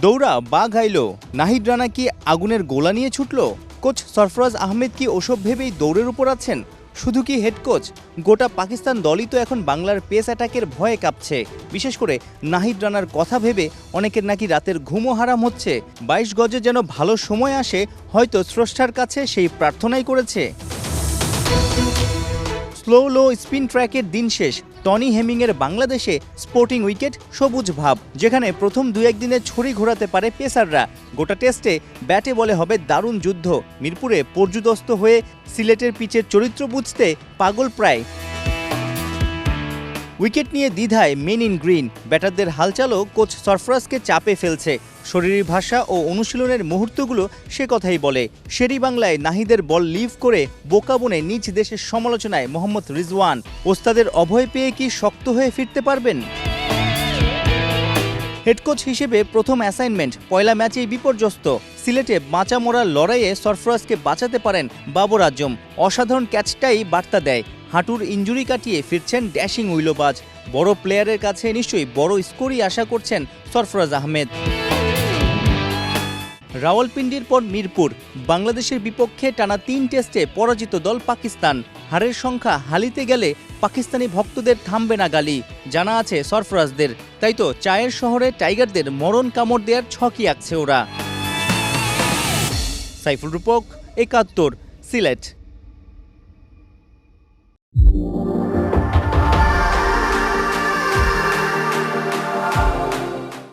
দৌড়া বাঘ আইল, নাহিদ রানা কি আগুনের গোলা নিয়ে ছুটল? কোচ সরফরাজ আহমেদ কি ওসব ভেবেই দৌড়ের উপর আছেন? শুধু কি হেড কোচ, গোটা পাকিস্তান দলই তো এখন বাংলার পেস অ্যাটাকের ভয়ে কাঁপছে। বিশেষ করে নাহিদ রানার কথা ভেবে অনেকের নাকি রাতের ঘুমও হারাম হচ্ছে। 22 গজে যেন ভালো সময় আসে, হয়তো স্রষ্টার কাছে সেই প্রার্থনাই করেছে। স্লো স্পিন ট্র্যাকের দিন শেষ। টনি হেমিংয়ের বাংলাদেশে স্পোর্টিং উইকেট সবুজ ভাব, যেখানে প্রথম 2-1 দিনে ছড়ি ঘোরাতে পারে পেসাররা। গোটা টেস্টে ব্যাটে বলে হবে দারুণ যুদ্ধ। মিরপুরে পর্যুদস্ত হয়ে সিলেটের পিচের চরিত্র বুঝতে পাগল প্রায়। উইকেট নিয়ে দ্বিধায় মেন ইন গ্রিন। ব্যাটারদের হালচালও কোচ সরফরাজকে চাপে ফেলছে। শরীরী ভাষা ও অনুশীলনের মুহূর্তগুলো সে কথাই বলে। শেরি বাংলায় নাহিদের বল লিভ করে বোকা বনে নিজ দেশের সমালোচনায় মোহাম্মদ রিজওয়ান। ওস্তাদের অভয় পেয়ে কি শক্ত হয়ে ফিরতে পারবেন? হেডকোচ হিসেবে প্রথম অ্যাসাইনমেন্ট, পয়লা ম্যাচেই বিপর্যস্ত। সিলেটে বাঁচা মরার লড়াইয়ে সরফরাজকে বাঁচাতে পারেন বাবর আজম। অসাধারণ ক্যাচটাই বার্তা দেয়। হাঁটুর ইনজুরি কাটিয়ে ফিরছেন ড্যাশিং উইলোবাজ। বড় প্লেয়ারের কাছে নিশ্চয়ই বড় স্কোরই আশা করছেন সরফরাজ আহমেদ। রাওয়ালপিন্ডির পর মিরপুর। বাংলাদেশের বিপক্ষে টানা 3 টেস্টে পরাজিত দল পাকিস্তান। হারের সংখ্যা হালিতে গেলে পাকিস্তানি ভক্তদের থামবে না গালি, জানা আছে সরফরাজদের। তাই তো চায়ের শহরে টাইগারদের মরণ কামড় দেওয়ার ছকই আঁকছে ওরা। সাইফুল রূপক, ৭১, সিলেট।